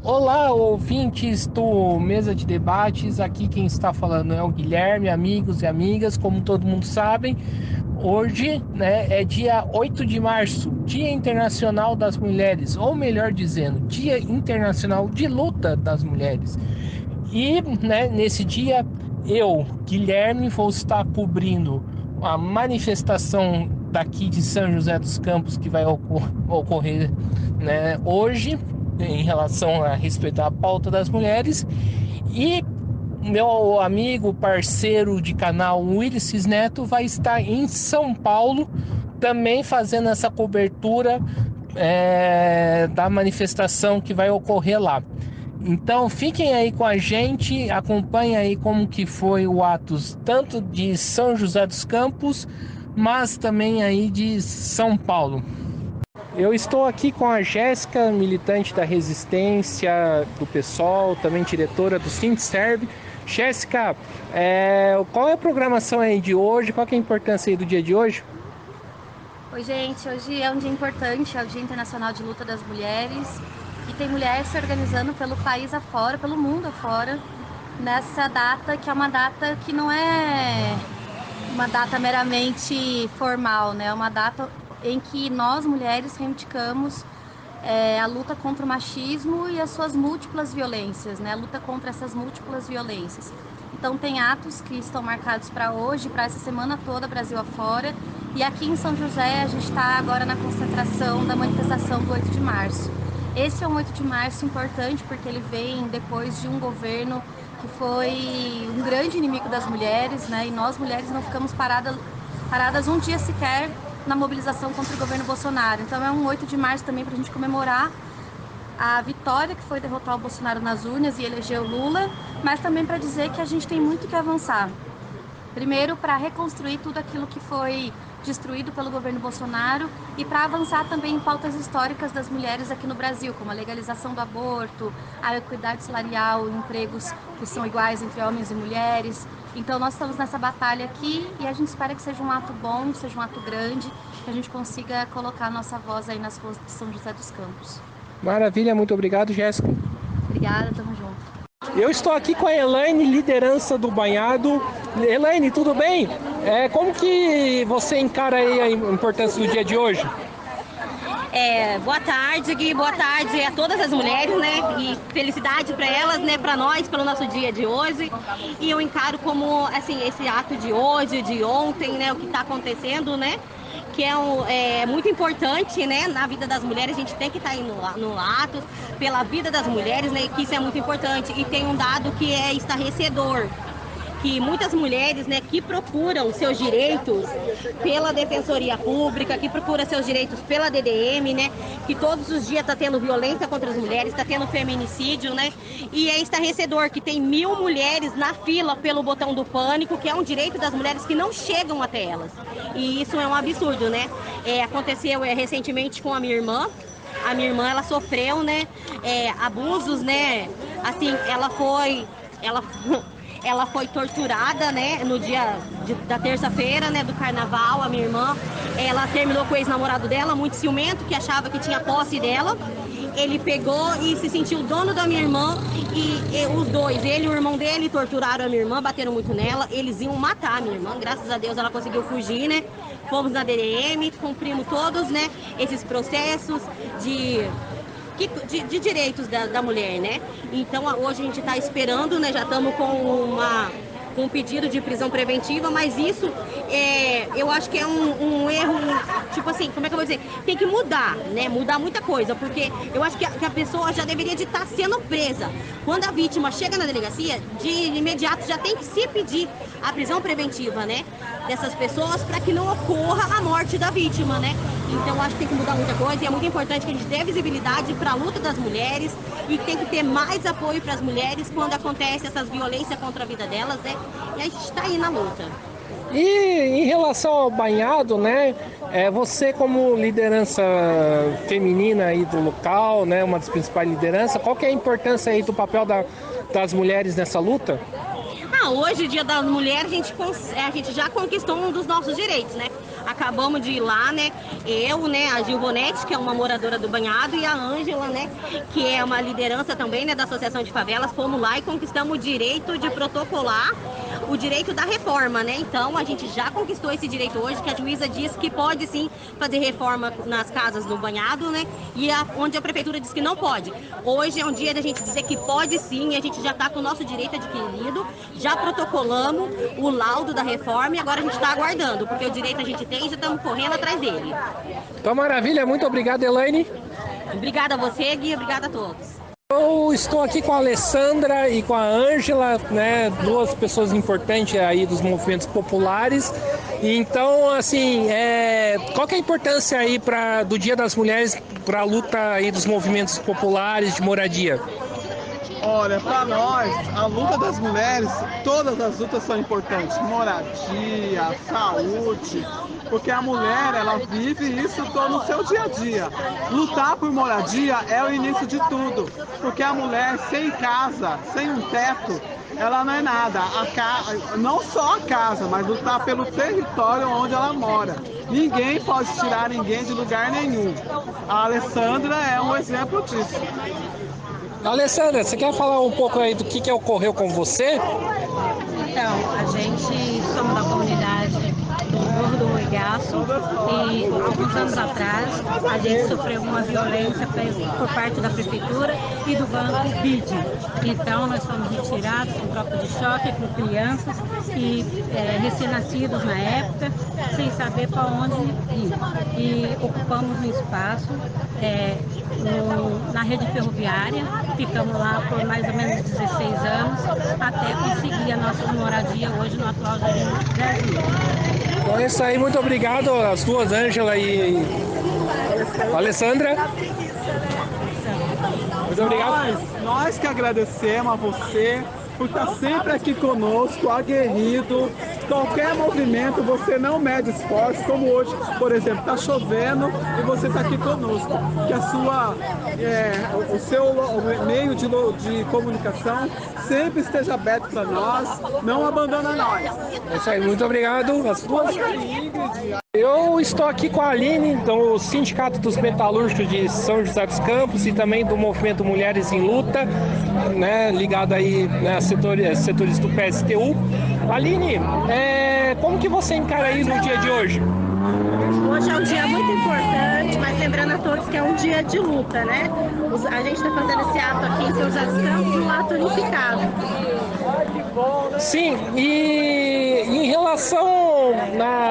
Olá, ouvintes do Mesa de Debates. Aqui quem está falando é o Guilherme, amigos e amigas. Como todo mundo sabe, hoje, é dia 8 de março, Dia Internacional das Mulheres, ou melhor dizendo, Dia Internacional de Luta das Mulheres. E, nesse dia, eu, Guilherme, vou estar cobrindo a manifestação daqui de São José dos Campos que vai ocorrer, hoje, em relação a respeitar a pauta das mulheres. E meu amigo, parceiro de canal, Willis Neto, vai estar em São Paulo também fazendo essa cobertura da manifestação que vai ocorrer lá. Então fiquem aí com a gente, acompanhem aí como que foi o Atos tanto de São José dos Campos, mas também aí de São Paulo. Eu estou aqui com a Jéssica, militante da Resistência, do PSOL, também diretora do Sintserv. Jéssica, qual é a programação aí de hoje? Qual que é a importância aí do dia de hoje? Oi, gente. Hoje é um dia importante, é o Dia Internacional de Luta das Mulheres. E tem mulheres se organizando pelo país afora, pelo mundo afora, nessa data que é uma data que não é uma data meramente formal, né? É uma data em que nós, mulheres, reivindicamos a luta contra o machismo e as suas múltiplas violências, né? A luta contra essas múltiplas violências. Então tem atos que estão marcados para hoje, para essa semana toda, Brasil afora. E aqui em São José a gente está agora na concentração da manifestação do 8 de março. Esse é um 8 de março importante porque ele vem depois de um governo que foi um grande inimigo das mulheres, né? E nós mulheres não ficamos paradas um dia sequer na mobilização contra o governo Bolsonaro. Então é um 8 de março também para a gente comemorar a vitória que foi derrotar o Bolsonaro nas urnas e eleger o Lula, mas também para dizer que a gente tem muito que avançar. Primeiro, para reconstruir tudo aquilo que foi destruído pelo governo Bolsonaro e para avançar também em pautas históricas das mulheres aqui no Brasil, como a legalização do aborto, a equidade salarial, empregos que são iguais entre homens e mulheres. Então nós estamos nessa batalha aqui e a gente espera que seja um ato bom, que seja um ato grande, que a gente consiga colocar a nossa voz aí nas ruas de São José dos Campos. Maravilha, muito obrigado, Jéssica. Obrigada, tamo junto. Eu estou aqui com a Elaine, liderança do Banhado. Elaine, tudo bem? Como que você encara aí a importância do dia de hoje? Boa tarde, Gui, boa tarde a todas as mulheres, né? E felicidade para elas, né? Para nós, pelo nosso dia de hoje. E eu encaro como, assim, esse ato de hoje, de ontem, né? O que está acontecendo, né? Que é muito importante, né? Na vida das mulheres, a gente tem que estar aí no ato, pela vida das mulheres, né? Que isso é muito importante. E tem um dado que é estarrecedor, que muitas mulheres, né, que procuram seus direitos pela Defensoria Pública, que procuram seus direitos pela DDM, né, que todos os dias está tendo violência contra as mulheres, está tendo feminicídio, né, e é estarrecedor que tem 1000 mulheres na fila pelo botão do pânico, que é um direito das mulheres que não chegam até elas. E isso é um absurdo, né? Aconteceu recentemente com a minha irmã. A minha irmã, ela sofreu, né, abusos, né, assim, ela foi torturada, né, no dia da terça-feira, né, do carnaval. A minha irmã, ela terminou com o ex-namorado dela, muito ciumento, que achava que tinha posse dela. Ele pegou e se sentiu dono da minha irmã e os dois, ele e o irmão dele, torturaram a minha irmã, bateram muito nela. Eles iam matar a minha irmã, graças a Deus ela conseguiu fugir, né. Fomos na DDM, cumprimos todos, né, esses processos de direitos da mulher, né? Então hoje a gente está esperando, né? Já estamos com um pedido de prisão preventiva, mas isso eu acho que é um erro, tipo assim, como é que eu vou dizer? Tem que mudar, né? Mudar muita coisa, porque eu acho que a pessoa já deveria de estar sendo presa. Quando a vítima chega na delegacia, de imediato já tem que se pedir a prisão preventiva, né? Dessas pessoas para que não ocorra a morte da vítima, né? Então acho que tem que mudar muita coisa e é muito importante que a gente dê visibilidade para a luta das mulheres e tem que ter mais apoio para as mulheres quando acontece essas violências contra a vida delas, né? E a gente está aí na luta. E em relação ao Banhado, né? Você como liderança feminina aí do local, né? Uma das principais lideranças, qual que é a importância aí do papel das mulheres nessa luta? Hoje, Dia das Mulheres, a gente já conquistou um dos nossos direitos, né? A acabamos de ir lá, né? Eu, né, a Gilvonete, que é uma moradora do Banhado, e a Ângela, né, que é uma liderança também, né, da Associação de Favelas, fomos lá e conquistamos o direito de protocolar o direito da reforma, né? Então a gente já conquistou esse direito hoje, que a juíza disse que pode sim fazer reforma nas casas do Banhado, né? E onde a prefeitura diz que não pode. Hoje é um dia da gente dizer que pode sim, e a gente já está com o nosso direito adquirido, já protocolamos o laudo da reforma e agora a gente está aguardando, porque o direito a gente tem e já estamos correndo atrás dele. Então, maravilha, muito obrigado, Elaine. Obrigada a você, Gui, obrigada a todos. Eu estou aqui com a Alessandra e com a Ângela, né, duas pessoas importantes aí dos movimentos populares. E então, assim, qual que é a importância aí do Dia das Mulheres para a luta aí dos movimentos populares de moradia? Olha, para nós, a luta das mulheres, todas as lutas são importantes. Moradia, saúde, porque a mulher, ela vive isso todo no seu dia a dia. Lutar por moradia é o início de tudo, porque a mulher sem casa, sem um teto, ela não é nada. Não só a casa, mas lutar pelo território onde ela mora. Ninguém pode tirar ninguém de lugar nenhum. A Alessandra é um exemplo disso. Alessandra, você quer falar um pouco aí do que ocorreu com você? Então, a gente somos da comunidade do Morro do Regaço e alguns anos atrás a gente sofreu uma violência por parte da prefeitura e do banco BID. Então nós fomos retirados com tropa de choque, com crianças e recém-nascidos na época, sem saber para onde ir. E ocupamos um espaço na rede ferroviária, ficamos lá por mais ou menos 16 anos, até conseguir a nossa moradia hoje no atual Jardim Brasil. Então é isso aí, muito obrigado às duas, Ângela e Alessandra. Muito obrigado. Nós que agradecemos a você por estar sempre aqui conosco, aguerrido. Qualquer movimento, você não mede esforço, como hoje, por exemplo, está chovendo e você está aqui conosco. Que o seu meio de comunicação sempre esteja aberto para nós, não abandona nós. É isso aí, muito obrigado. As duas. Eu estou aqui com a Aline, do Sindicato dos Metalúrgicos de São José dos Campos e também do Movimento Mulheres em Luta, né, ligado aí, né, a setores do PSTU. Aline, como que você encara isso no dia de hoje? Hoje é um dia muito importante, mas lembrando a todos que é um dia de luta, né? A gente está fazendo esse ato aqui em São José dos Campos, um ato unificado. Sim, e em relação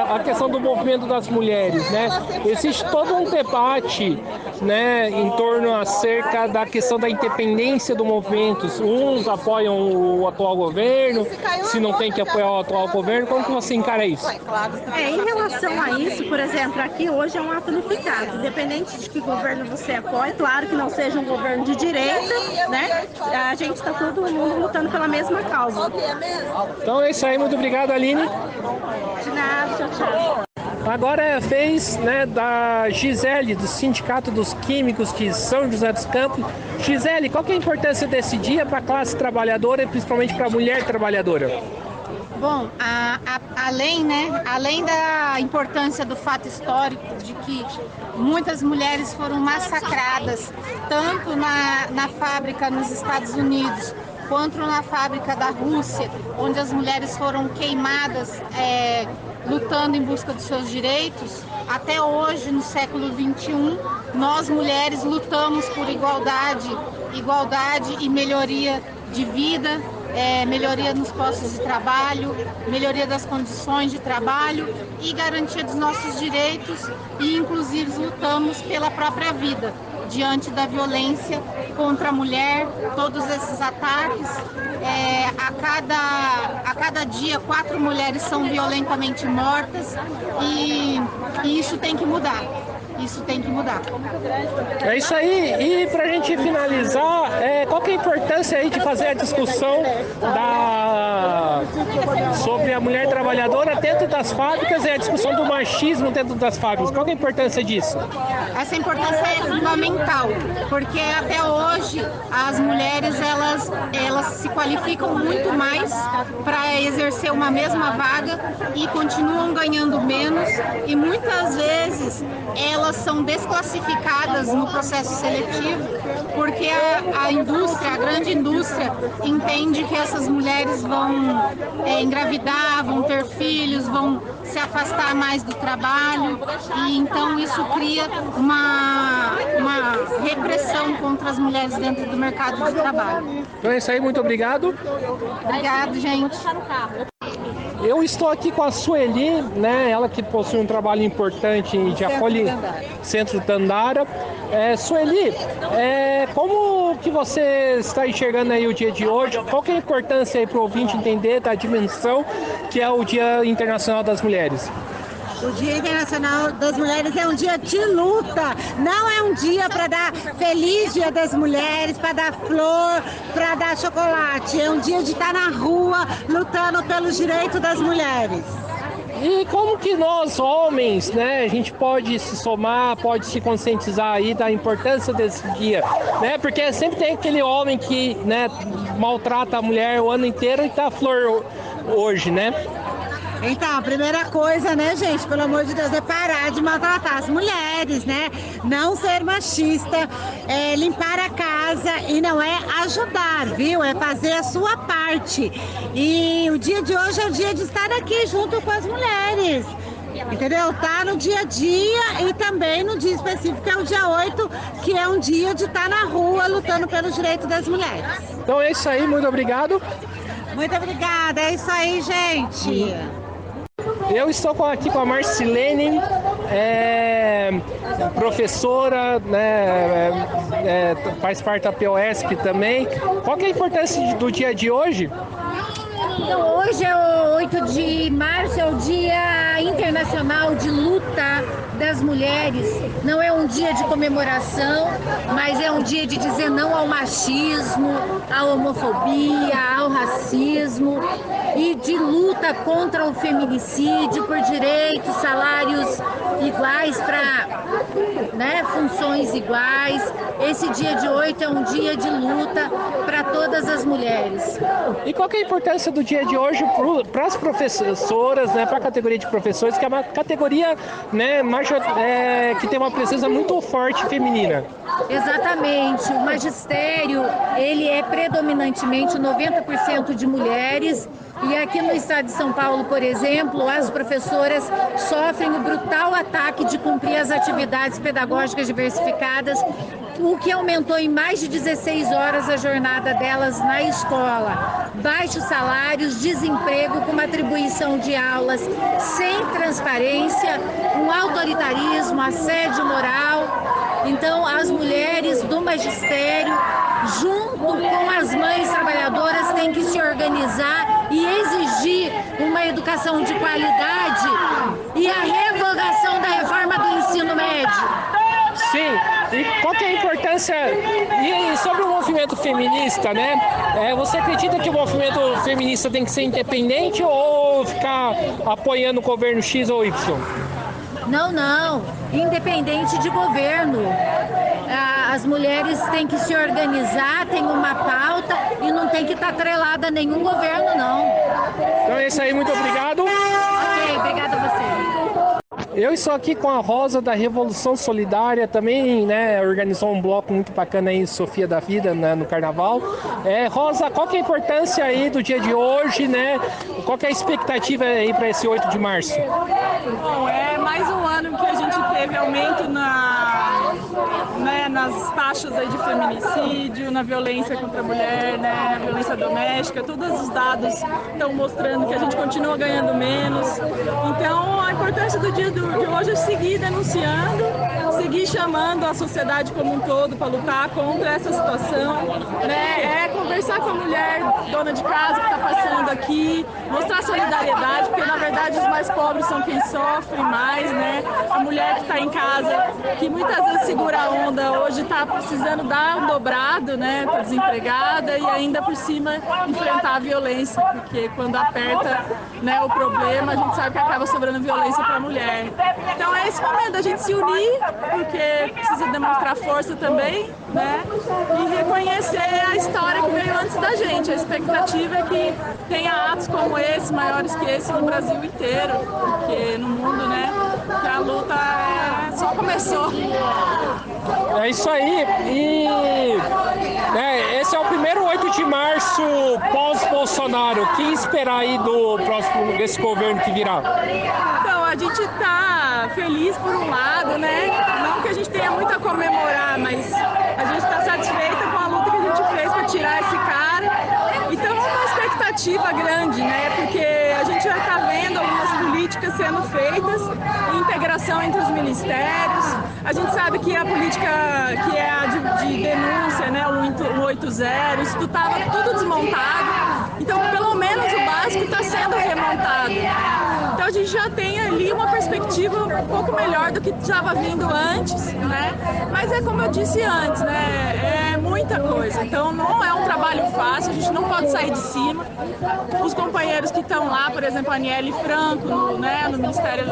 à questão do movimento das mulheres, né? Existe todo um debate, né, em torno acerca da questão da independência do movimento. Uns apoiam o atual governo, se não tem que apoiar o atual governo, como que você encara isso? Em relação a isso, por exemplo, aqui hoje é um ato unificado, independente de que governo você apoie, claro que não seja um governo de direita, né? A gente está todo mundo lutando pela mesma causa. Então é isso aí, muito obrigado, Aline. De nada, tchau, tchau. Agora é a vez, né, da Gisele, do Sindicato dos Químicos de São José dos Campos. Gisele, qual que é a importância desse dia para a classe trabalhadora e principalmente para a mulher trabalhadora? Bom, além da importância do fato histórico de que muitas mulheres foram massacradas, tanto na fábrica nos Estados Unidos, quanto na fábrica da Rússia, onde as mulheres foram queimadas lutando em busca dos seus direitos, até hoje, no século XXI, nós mulheres lutamos por igualdade e melhoria de vida, melhoria nos postos de trabalho, melhoria das condições de trabalho e garantia dos nossos direitos e, inclusive, lutamos pela própria vida diante da violência contra a mulher, todos esses ataques. A cada dia, 4 mulheres são violentamente mortas e isso tem que mudar. Isso tem que mudar. É isso aí. E pra gente finalizar, qual qual que é a importância aí de fazer a discussão sobre a mulher trabalhadora dentro das fábricas e a discussão do machismo dentro das fábricas? Qual que é a importância disso? Essa importância é fundamental, porque até hoje as mulheres elas se qualificam muito mais para exercer uma mesma vaga e continuam ganhando menos, e muitas vezes elas são desclassificadas no processo seletivo porque a indústria, a grande indústria, entende que essas mulheres vão engravidar, vão ter filhos, vão se afastar mais do trabalho, e então isso cria uma repressão contra as mulheres dentro do mercado de trabalho. Então é isso aí, muito obrigado. Obrigado, gente. Eu estou aqui com a Sueli, né? Ela que possui um trabalho importante de acolhe Centro Tandara. Sueli, como que você está enxergando aí o dia de hoje? Qual que é a importância aí para o ouvinte entender da dimensão que é o Dia Internacional das Mulheres? O Dia Internacional das Mulheres é um dia de luta, não é um dia para dar Feliz Dia das Mulheres, para dar flor, para dar chocolate. É um dia de estar na rua lutando pelos direitos das mulheres. E como que nós, homens, né, a gente pode se somar, pode se conscientizar aí da importância desse dia, né? Porque sempre tem aquele homem que, né, maltrata a mulher o ano inteiro e tá flor hoje, né? Então, a primeira coisa, né, gente, pelo amor de Deus, é parar de maltratar as mulheres, né? Não ser machista, limpar a casa, e não é ajudar, viu? É fazer a sua parte. E o dia de hoje é o dia de estar aqui junto com as mulheres. Entendeu? Tá no dia a dia e também no dia específico, que é o dia 8, que é um dia de estar na rua lutando pelos direitos das mulheres. Então é isso aí, muito obrigado. Muito obrigada, é isso aí, gente. Eu estou aqui com a Marcilene, professora, né, faz parte da POSP também. Qual que é a importância do dia de hoje? Então, hoje é o 8 de março, é o Dia Internacional de Luta das Mulheres. Não é um dia de comemoração, mas é um dia de dizer não ao machismo, à homofobia, ao racismo, e de luta contra o feminicídio, por direitos, salários iguais para, né, funções iguais. Esse dia de 8 é um dia de luta para todas as mulheres. E qual que é a importância do dia de hoje para as professoras, né, para a categoria de professores, que é uma categoria, né, que tem uma presença muito forte feminina? Exatamente. O magistério, ele é predominantemente 90% de mulheres. E aqui no estado de São Paulo, por exemplo, as professoras sofrem o brutal ataque de cumprir as atividades pedagógicas diversificadas, o que aumentou em mais de 16 horas a jornada delas na escola. Baixos salários, desemprego com uma atribuição de aulas sem transparência, um autoritarismo, assédio moral. Então, as mulheres do magistério, junto com as mães trabalhadoras, têm que se organizar e exigir uma educação de qualidade e a revogação da reforma do ensino médio. Sim, e qual que é a importância, e sobre o movimento feminista, né? Você acredita que o movimento feminista tem que ser independente ou ficar apoiando o governo X ou Y? Não, independente de governo. As mulheres têm que se organizar, tem uma pauta e não tem que estar atrelada a nenhum governo, não. Então é isso aí, muito obrigado. Ok, obrigada a você. Eu estou aqui com a Rosa da Revolução Solidária, também, né, organizou um bloco muito bacana aí, Sofia da Vida, né, no Carnaval. Rosa, qual que é a importância aí do dia de hoje, né? Qual que é a expectativa aí para esse 8 de março? Bom, é mais um ano que a gente teve aumento nas taxas aí de feminicídio, na violência contra a mulher, né, na violência doméstica. Todos os dados estão mostrando que a gente continua ganhando menos. Então, a importância do dia de hoje é seguir denunciando, seguir chamando a sociedade como um todo para lutar contra essa situação, né, conversar conversar com a mulher dona de casa que está passando aqui, mostrar solidariedade, porque na verdade os mais pobres são quem sofre mais, né? A mulher que está em casa, que muitas vezes segura a onda, hoje está precisando dar um dobrado, né? Está desempregada e ainda por cima enfrentar a violência, porque quando aperta, né, o problema, a gente sabe que acaba sobrando violência para a mulher. Então é esse momento da gente se unir, porque precisa demonstrar força também, né? E reconhecer a história que veio antes da gente. A expectativa é que tenha atos como esse, maiores que esse, no Brasil inteiro, porque no mundo, né, que a luta só começou. É isso aí, e né, esse é o primeiro 8 de março pós-Bolsonaro. O que esperar aí desse governo que virá? Então, a gente está feliz por um lado, né? Não que a gente tenha muito a comemorar, mas a gente está satisfeita com a luta que a gente fez para tirar esse cara. Então, é uma expectativa grande, né? Porque a gente já está vendo algumas políticas sendo feitas, integração entre os ministérios. A gente sabe que a política que é a de denúncia, né, o 180, isso estava tudo desmontado. Então, pelo menos o básico está sendo remontado. Então, a gente já tem ali uma perspectiva um pouco melhor do que estava vindo antes, né? Mas é como eu disse antes, né? É muita coisa. Então, não é um trabalho fácil, a gente não pode sair de cima. Os companheiros que estão lá, por exemplo, a Aniele Franco, no Ministério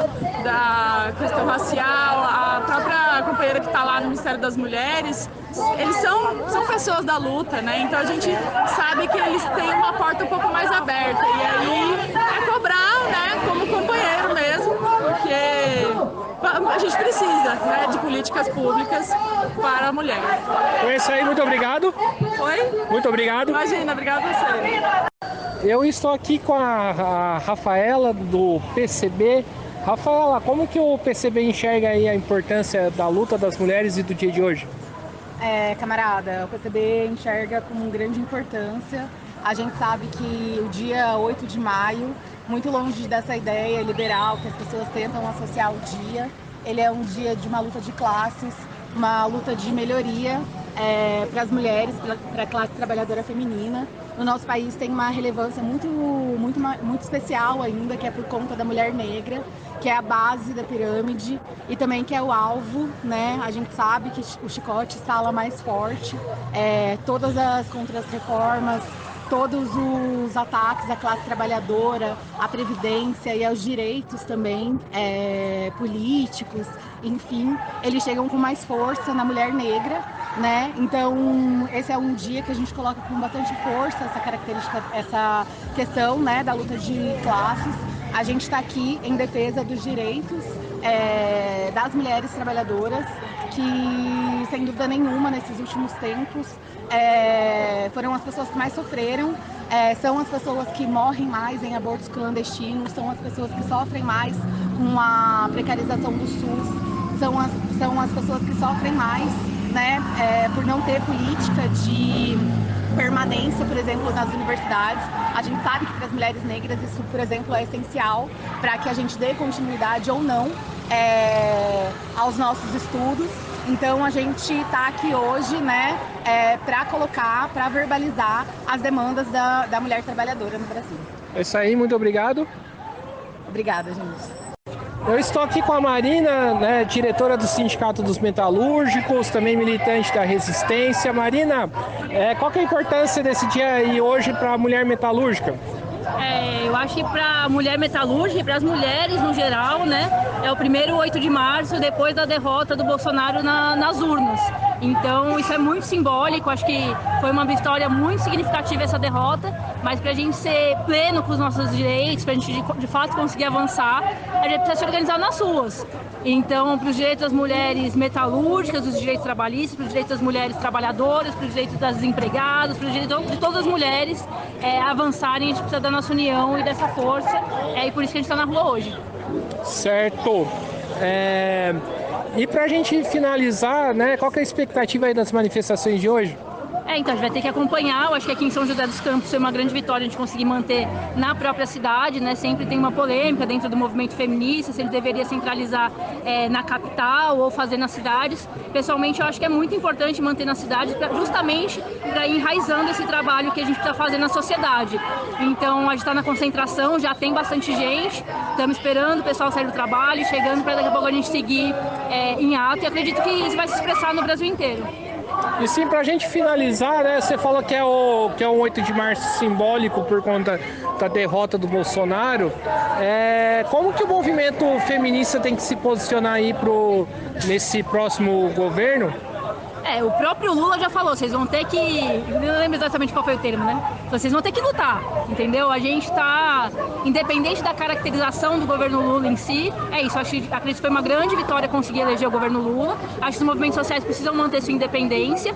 da Questão Racial, a própria companheira que está lá no Ministério das Mulheres, eles são pessoas da luta, né? Então a gente sabe que eles têm uma porta um pouco mais aberta. E aí é cobrar, né, como companheiro mesmo, porque a gente precisa, né, de políticas públicas para a mulher. É isso aí, muito obrigado. Oi? Muito obrigado. Imagina, obrigado a você. Eu estou aqui com a Rafaela do PCB. Rafaela, como que o PCB enxerga aí a importância da luta das mulheres e do dia de hoje? Camarada, o PCB enxerga com grande importância. A gente sabe que o dia 8 de maio, muito longe dessa ideia liberal que as pessoas tentam associar ao dia, ele é um dia de uma luta de classes, uma luta de melhoria para as mulheres, para a classe trabalhadora feminina. No nosso país tem uma relevância muito especial ainda, que é por conta da mulher negra, que é a base da pirâmide e também que é o alvo, né? A gente sabe que o chicote estala mais forte, todas as contra-reformas, todos os ataques à classe trabalhadora, à previdência e aos direitos também políticos, enfim, eles chegam com mais força na mulher negra, né? Então, esse é um dia que a gente coloca com bastante força essa característica, essa questão, né, da luta de classes. A gente está aqui em defesa dos direitos das mulheres trabalhadoras, que, sem dúvida nenhuma, nesses últimos tempos, foram as pessoas que mais sofreram, são as pessoas que morrem mais em abortos clandestinos, são as pessoas que sofrem mais com a precarização do SUS, são as pessoas que sofrem mais, né, por não ter política de permanência, por exemplo, nas universidades. A gente sabe que para as mulheres negras isso, por exemplo, é essencial para que a gente dê continuidade ou não aos nossos estudos. Então a gente está aqui hoje, né, para colocar, para verbalizar as demandas da mulher trabalhadora no Brasil. É isso aí, muito obrigado. Obrigada, gente. Eu estou aqui com a Marina, né, diretora do Sindicato dos Metalúrgicos, também militante da Resistência. Marina, qual que é a importância desse dia aí hoje para a mulher metalúrgica? Eu acho que para a mulher metalúrgica e para as mulheres no geral, né, é o primeiro 8 de março depois da derrota do Bolsonaro nas urnas. Então isso é muito simbólico, acho que foi uma vitória muito significativa essa derrota, mas para a gente ser pleno com os nossos direitos, para a gente de fato conseguir avançar, a gente precisa se organizar nas ruas. Então, para os direitos das mulheres metalúrgicas, os direitos trabalhistas, para os direitos das mulheres trabalhadoras, para os direitos das desempregadas, para os direitos de todas as mulheres avançarem, a gente precisa da nossa união e dessa força, e por isso que a gente está na rua hoje. Certo. E para a gente finalizar, né, qual que é a expectativa aí das manifestações de hoje? Então a gente vai ter que acompanhar. Eu acho que aqui em São José dos Campos foi uma grande vitória a gente conseguir manter na própria cidade, né? Sempre tem uma polêmica dentro do movimento feminista, se ele deveria centralizar na capital ou fazer nas cidades. Pessoalmente, eu acho que é muito importante manter na cidade, justamente para ir enraizando esse trabalho que a gente precisa fazer na sociedade. Então a gente está na concentração, já tem bastante gente, estamos esperando o pessoal sair do trabalho, chegando para daqui a pouco a gente seguir em ato, e acredito que isso vai se expressar no Brasil inteiro. E sim, pra gente finalizar, né, você falou que é um 8 de março simbólico por conta da derrota do Bolsonaro. Como que o movimento feminista tem que se posicionar aí nesse próximo governo? O próprio Lula já falou, vocês vão ter que... Eu não lembro exatamente qual foi o termo, né? Vocês vão ter que lutar, entendeu? A gente tá... Independente da caracterização do governo Lula em si, é isso. Acredito que foi uma grande vitória conseguir eleger o governo Lula. Acho que os movimentos sociais precisam manter sua independência.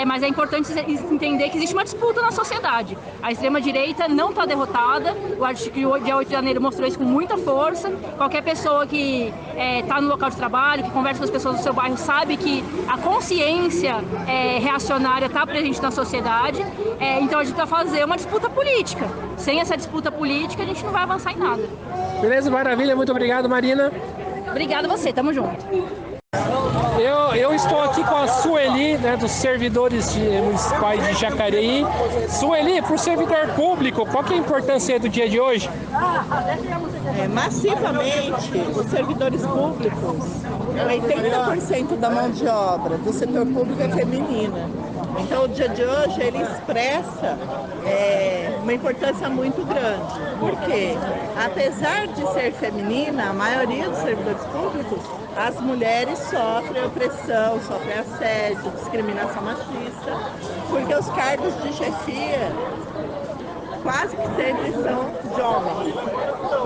Mas é importante entender que existe uma disputa na sociedade. A extrema-direita não está derrotada. Eu acho que o dia 8 de janeiro mostrou isso com muita força. Qualquer pessoa que está no local de trabalho, que conversa com as pessoas do seu bairro, sabe que a consciência reacionária está presente na sociedade. Então a gente vai fazer uma disputa política. Sem essa disputa política, a gente não vai avançar em nada. Beleza, maravilha. Muito obrigado, Marina. Obrigada a você. Tamo junto. Eu estou aqui com a Sueli, né, dos servidores municipais de Jacareí. Sueli, para o servidor público, qual que é a importância do dia de hoje? Massivamente, os servidores públicos, 80% da mão de obra do setor público é feminina. Então, o dia de hoje, ele expressa uma importância muito grande. Porque, apesar de ser feminina, a maioria dos servidores públicos, as mulheres sofrem opressão, sofrem assédio, discriminação machista, porque os cargos de chefia quase que sempre são de homens.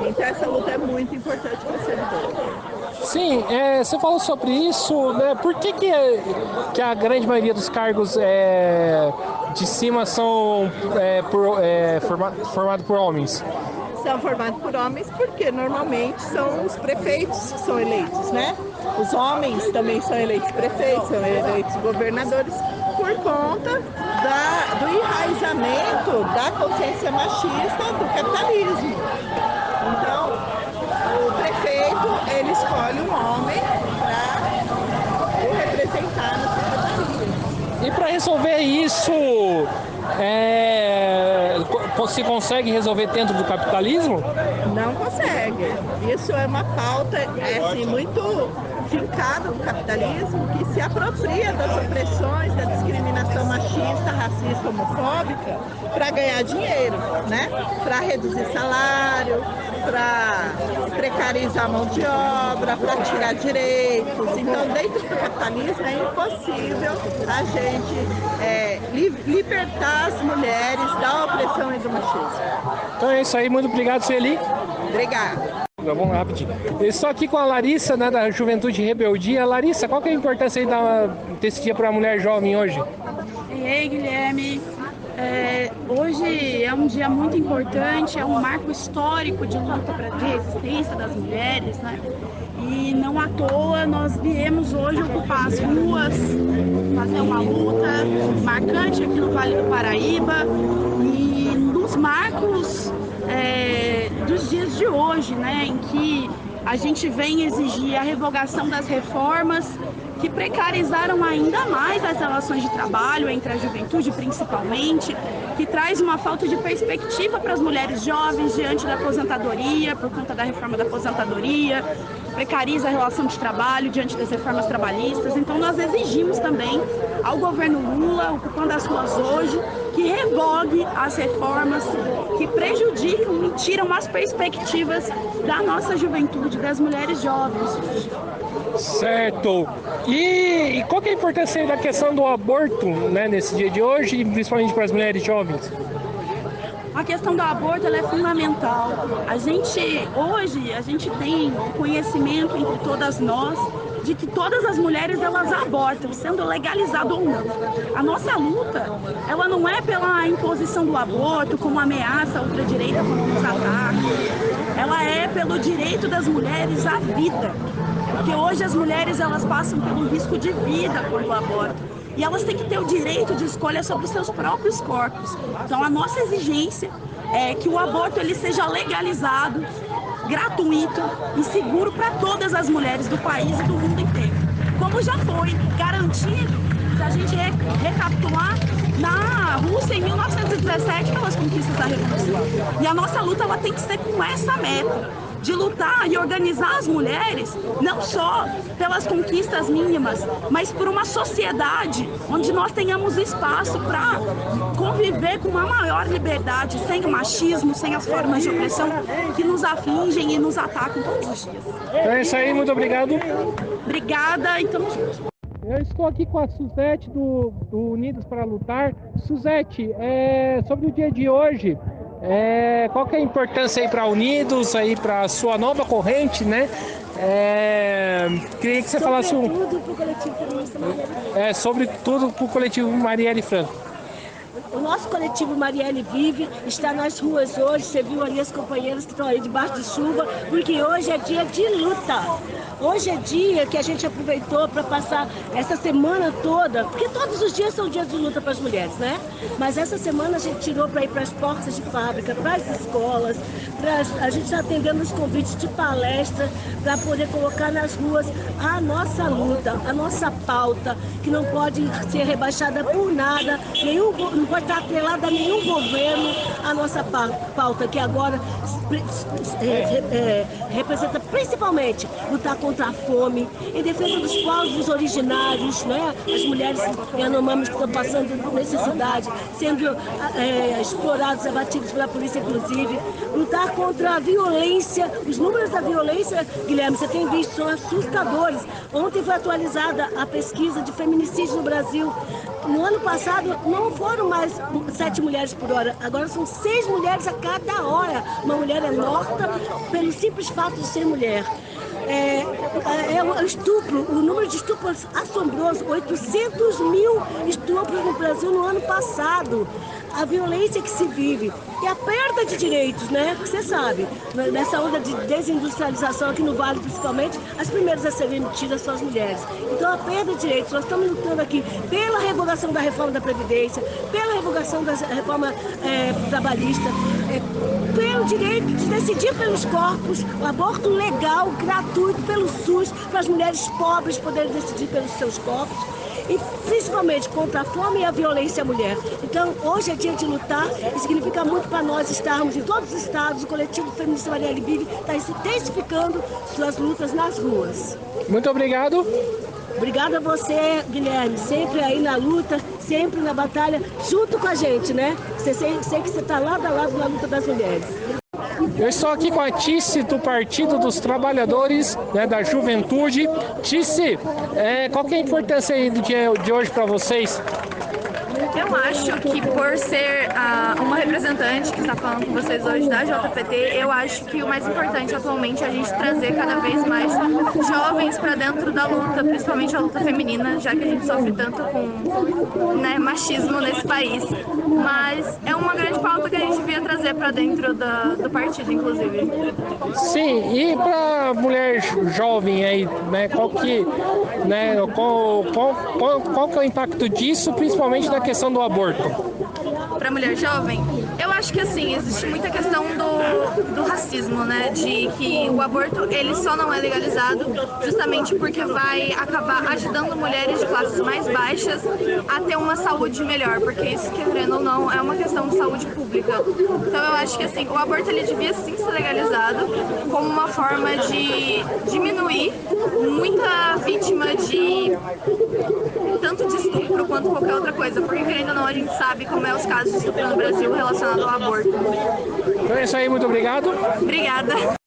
Então essa luta é muito importante para os servidores. Sim, você falou sobre isso, né? Por que a grande maioria dos cargos de cima são formados por homens? São formados por homens porque normalmente são os prefeitos que são eleitos, né? Os homens também são eleitos prefeitos, são eleitos governadores por conta do enraizamento da consciência machista do capitalismo. Então, o prefeito, ele escolhe um homem para o representar no capitalismo. E para resolver isso, se consegue resolver dentro do capitalismo? Não consegue. Isso é uma pauta assim, muito fincada do capitalismo, que se apropria das opressões, da discriminação machista, racista, homofóbica, para ganhar dinheiro, né? Para reduzir salário, para precarizar a mão de obra, para tirar direitos. Então, dentro do capitalismo é impossível a gente libertar as mulheres da opressão e do machismo. Então é isso aí, muito obrigado, Sueli. Obrigada. Vamos lá, rapidinho. Eu estou aqui com a Larissa, né, da Juventude Rebeldia. Larissa, qual que é a importância aí desse dia para a mulher jovem hoje? Ei, Guilherme. Hoje é um dia muito importante, é um marco histórico de luta de resistência das mulheres, né? E não à toa nós viemos hoje ocupar as ruas, fazer uma luta marcante aqui no Vale do Paraíba e nos marcos dos dias de hoje, né, em que a gente vem exigir a revogação das reformas que precarizaram ainda mais as relações de trabalho entre a juventude, principalmente, que traz uma falta de perspectiva para as mulheres jovens diante da aposentadoria, por conta da reforma da aposentadoria, precariza a relação de trabalho diante das reformas trabalhistas. Então nós exigimos também ao governo Lula, ocupando as ruas hoje, que revogue as reformas que prejudicam e tiram as perspectivas da nossa juventude, das mulheres jovens. Certo. E qual que é a importância da questão do aborto, né, nesse dia de hoje, principalmente para as mulheres jovens? A questão do aborto ela é fundamental. Hoje a gente tem conhecimento entre todas nós de que todas as mulheres elas abortam, sendo legalizado ou não. A nossa luta, ela não é pela imposição do aborto como ameaça à ultradireita quando nos ataca. Ela é pelo direito das mulheres à vida. Porque hoje as mulheres elas passam pelo risco de vida quando abortam. e elas têm que ter o direito de escolha sobre os seus próprios corpos. Então a nossa exigência é que o aborto ele seja legalizado, gratuito e seguro para todas as mulheres do país e do mundo inteiro. Como já foi garantido, se a gente recapitular, na Rússia, em 1917, pelas conquistas da Revolução. E a nossa luta ela tem que ser com essa meta, de lutar e organizar as mulheres, não só pelas conquistas mínimas, mas por uma sociedade onde nós tenhamos espaço para conviver com uma maior liberdade, sem o machismo, sem as formas de opressão que nos afligem e nos atacam todos os dias. Então é isso aí, muito obrigado. Obrigada e tamo junto. Eu estou aqui com a Suzete do Unidos para Lutar. Suzete, sobre o dia de hoje, qual que é a importância aí para Unidos, aí para a sua nova corrente, né? Queria que você falasse sobretudo para o coletivo Marielle Franco. O nosso coletivo Marielle Vive está nas ruas hoje. Você viu ali as companheiras que estão aí debaixo de chuva, porque hoje é dia de luta. Hoje é dia que a gente aproveitou para passar essa semana toda, porque todos os dias são dias de luta para as mulheres, né? Mas essa semana a gente tirou para ir para as portas de fábrica, para as escolas, a gente está atendendo os convites de palestra para poder colocar nas ruas a nossa luta, a nossa pauta, que não pode ser rebaixada por nada, não pode estar atrelada a nenhum governo, a nossa pauta, que agora representa principalmente lutar contra a fome, em defesa dos povos originários, né? As mulheres Yanomamis que estão passando necessidade, sendo explorados, abatidos pela polícia, inclusive. Lutar contra a violência, os números da violência, Guilherme, você tem visto, são assustadores. Ontem foi atualizada a pesquisa de feminicídio no Brasil. No ano passado não foram mais 7 mulheres por hora, agora são 6 mulheres a cada hora. Uma mulher é morta pelo simples fato de ser mulher. O estupro, o número de estupros assombroso, 800 mil estupros no Brasil no ano passado. A violência que se vive e a perda de direitos, né? Porque você sabe, nessa onda de desindustrialização aqui no Vale, principalmente, as primeiras a serem tidas são as mulheres. Então, a perda de direitos, nós estamos lutando aqui pela revogação da reforma da Previdência, pela revogação da reforma trabalhista, pelo direito de decidir pelos corpos, o aborto legal, gratuito, pelo SUS, para as mulheres pobres poderem decidir pelos seus corpos. E principalmente contra a fome e a violência à mulher. Então, hoje é dia de lutar e significa muito para nós estarmos em todos os estados. O coletivo feminista Marielle Vive está intensificando suas lutas nas ruas. Muito obrigado. Obrigada a você, Guilherme, sempre aí na luta, sempre na batalha, junto com a gente, né? Sei que você está lado a lado na luta das mulheres. Eu estou aqui com a Tice do Partido dos Trabalhadores, né, da Juventude. Tice, qual que é a importância aí do dia de hoje para vocês? Eu acho que por ser uma representante que está falando com vocês hoje da JPT, eu acho que o mais importante atualmente é a gente trazer cada vez mais jovens para dentro da luta, principalmente a luta feminina, já que a gente sofre tanto com machismo nesse país. Mas é uma grande pauta que a gente devia trazer para dentro do partido, inclusive. Sim, e para a mulher jovem aí, né, qual que é o impacto disso, principalmente na questão do aborto? Para a mulher jovem, eu acho que assim, existe muita questão do racismo, né? De que o aborto ele só não é legalizado justamente porque vai acabar ajudando mulheres de classes mais baixas a ter uma saúde melhor, porque isso, querendo ou não, é uma questão de saúde pública. Então eu acho que assim, o aborto ele devia sim ser legalizado como uma forma de diminuir muita vítima de tanto de estupro quanto qualquer outra coisa, porque querendo ou não, a gente sabe como é os casos de estupro no Brasil relacionado ao aborto. Então é isso aí, muito obrigado. Obrigada.